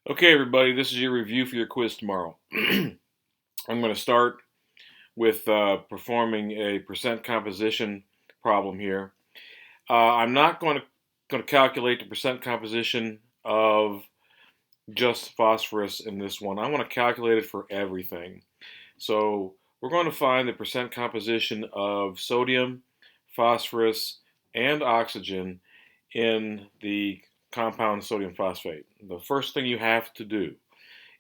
Okay, everybody, this is your review for your quiz tomorrow. I'm going to start with performing a percent composition problem here. I'm not going to calculate the percent composition of just phosphorus in this one. I want to calculate it for everything. So we're going to find the percent composition of sodium, phosphorus, and oxygen in the compound sodium phosphate. The first thing you have to do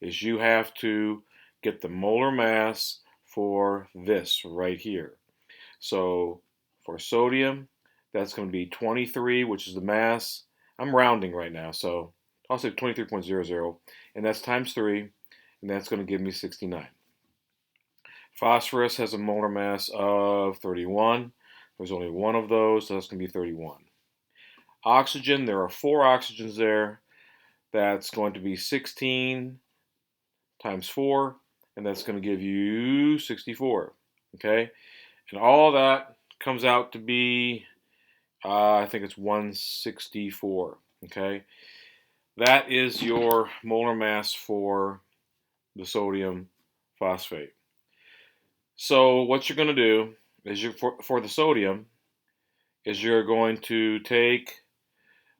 is you have to get the molar mass for this right here. So for sodium, that's going to be 23, which is the mass. I'm rounding right now, so I'll say 23.00, and that's times 3, and that's going to give me 69. Phosphorus has a molar mass of 31. There's only one of those, so that's going to be 31. Oxygen, there are 4 oxygens there. That's going to be 16 times 4, and that's going to give you 64. Okay, and all that comes out to be, I think it's 164. Okay, that is your molar mass for the sodium phosphate. So what you're going to do is for the sodium is you're going to take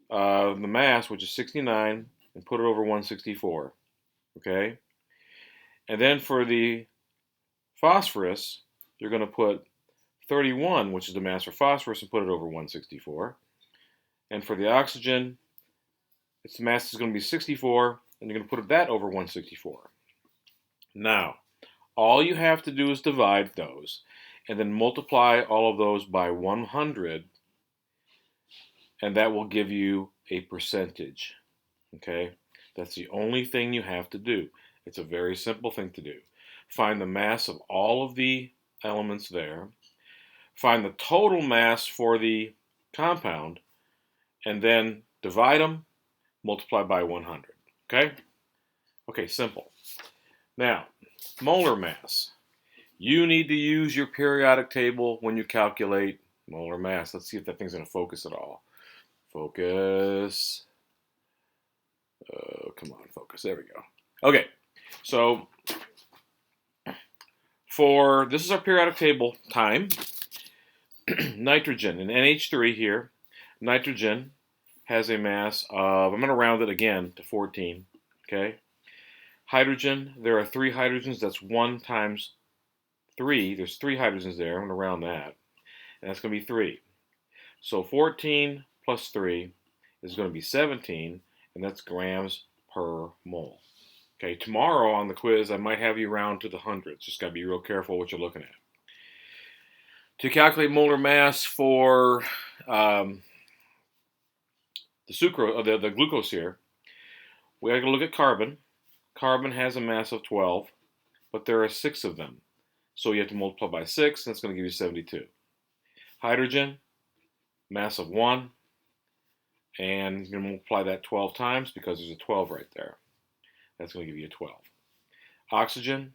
the mass, which is 69, and put it over 164. Okay, and then for the phosphorus, you're going to put 31, which is the mass for phosphorus, and put it over 164. And for the oxygen, its mass is going to be 64, and you're going to put that over 164. Now, all you have to do is divide those, and then multiply all of those by 100, and that will give you a percentage. Okay? That's the only thing you have to do. It's a very simple thing to do. Find the mass of all of the elements there. Find the total mass for the compound, and then divide them, multiply by 100. Okay? Okay, simple. Now, molar mass. You need to use your periodic table when you calculate molar mass. Let's see if that thing's going to focus at all. Focus. Come on, focus. There we go. Okay, so this is our periodic table time. Nitrogen, in NH3 here, nitrogen has a mass of, I'm going to round it again to 14, okay? Hydrogen, there are 3 hydrogens, that's 1 times 3. There's 3 hydrogens there, I'm going to round that, and that's going to be 3. So 14 plus 3 is going to be 17, and that's grams per mole. Okay, tomorrow on the quiz, I might have you round to the hundreds. Just got to be real careful what you're looking at. To calculate molar mass for the sucrose, the glucose here, we got to look at carbon. Carbon has a mass of 12, but there are 6 of them. So you have to multiply by 6, and that's going to give you 72. Hydrogen, mass of 1, and you're going to multiply that 12 times because there's a 12 right there. That's going to give you a 12. Oxygen,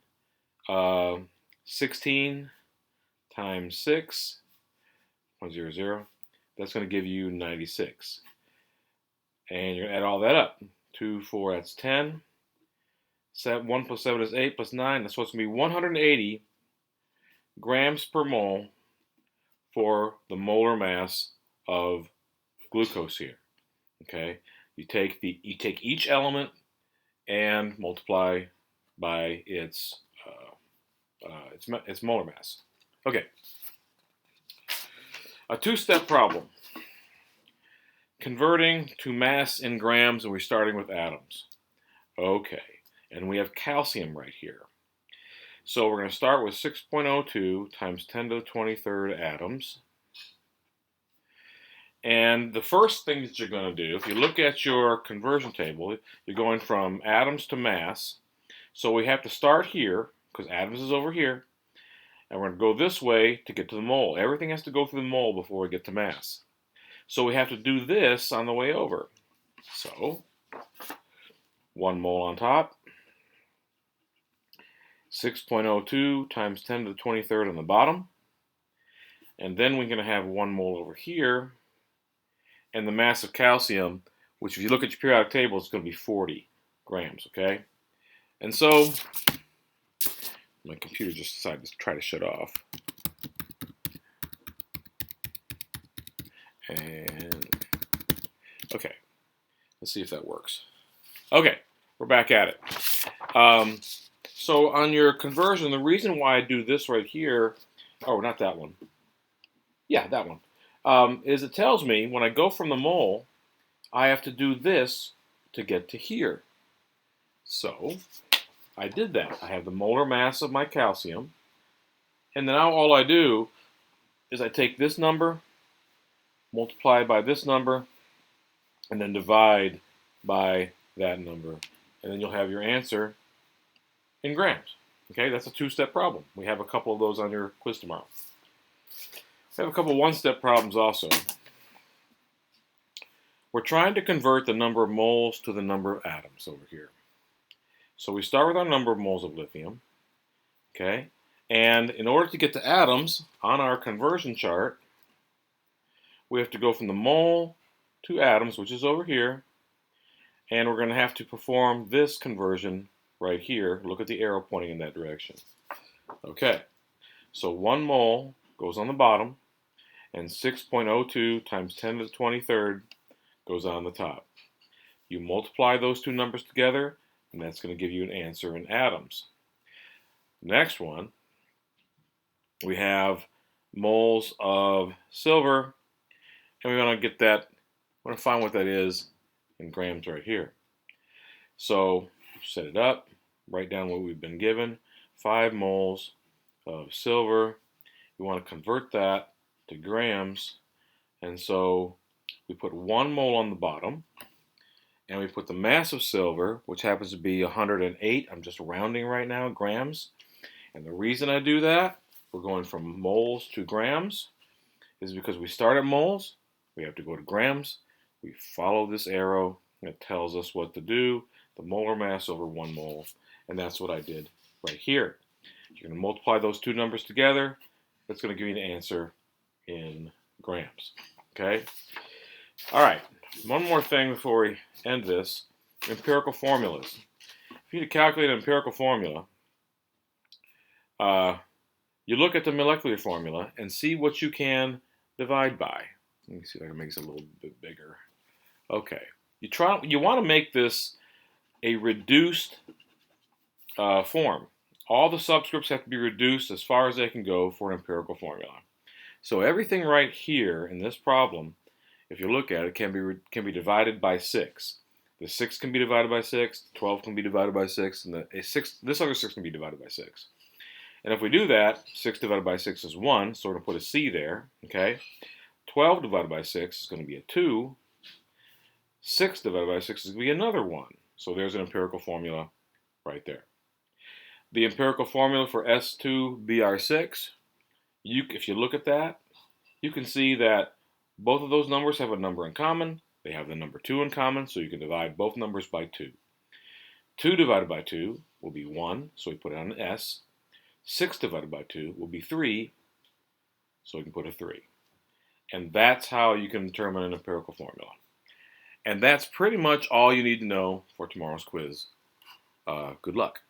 16 times 6, 0.00. That's going to give you 96. And you're going to add all that up. 2, 4, that's 10. 1 plus 7 is 8 plus 9. That's supposed to be 180 grams per mole for the molar mass of glucose here. Okay, you take each element and multiply by its molar mass. Okay, a 2-step problem. Converting to mass in grams, and we're starting with atoms. Okay, and we have calcium right here. So we're going to start with 6.02 times 10 to the 23rd atoms. And the first thing that you're going to do, if you look at your conversion table, you're going from atoms to mass. So we have to start here, because atoms is over here, and we're going to go this way to get to the mole. Everything has to go through the mole before we get to mass. So we have to do this on the way over. So 1 mole on top, 6.02 times 10 to the 23rd on the bottom, and then we're going to have 1 mole over here, and the mass of calcium, which if you look at your periodic table, is going to be 40 grams, okay? And so, my computer just decided to try to shut off. And, okay, let's see if that works. Okay, we're back at it. So on your conversion, the reason why I do this right here, oh, not that one. Yeah, that one. Is it tells me when I go from the mole, I have to do this to get to here. So I did that. I have the molar mass of my calcium. And now all I do is I take this number, multiply by this number, and then divide by that number. And then you'll have your answer in grams. Okay, that's a two-step problem. We have a couple of those on your quiz tomorrow. We have a couple one-step problems also. We're trying to convert the number of moles to the number of atoms over here. So we start with our number of moles of lithium, okay? And in order to get to atoms on our conversion chart, we have to go from the mole to atoms, which is over here, and we're going to have to perform this conversion right here. Look at the arrow pointing in that direction. Okay, so 1 mole goes on the bottom, and 6.02 times 10 to the 23rd goes on the top. You multiply those two numbers together, and that's going to give you an answer in atoms. Next one, we have moles of silver, and we want to get that, we want to find what that is in grams right here. So set it up, write down what we've been given, 5 moles of silver. We want to convert that to grams, and so we put 1 mole on the bottom, and we put the mass of silver, which happens to be 108, I'm just rounding right now, grams. And the reason I do that, we're going from moles to grams, is because we start at moles, we have to go to grams, we follow this arrow, that tells us what to do, the molar mass over 1 mole, and that's what I did right here. You're going to multiply those two numbers together, that's going to give you an answer in grams, okay? All right, one more thing before we end this, empirical formulas. If you need to calculate an empirical formula, you look at the molecular formula and see what you can divide by. Let me see if I can make this a little bit bigger. Okay, you want to make this a reduced form. All the subscripts have to be reduced as far as they can go for an empirical formula. So everything right here in this problem, if you look at it, can be divided by 6. The 6 can be divided by 6, the 12 can be divided by 6, and this other 6 can be divided by 6. And if we do that, 6 divided by 6 is 1, so we're going to put a C there, okay? 12 divided by 6 is going to be a 2. 6 divided by 6 is going to be another 1. So there's an empirical formula right there. The empirical formula for S2Br6, if you look at that, you can see that both of those numbers have a number in common. They have the number 2 in common, so you can divide both numbers by 2. 2 divided by 2 will be 1, so we put it on an S. 6 divided by 2 will be 3, so we can put a 3. And that's how you can determine an empirical formula. And that's pretty much all you need to know for tomorrow's quiz. Good luck.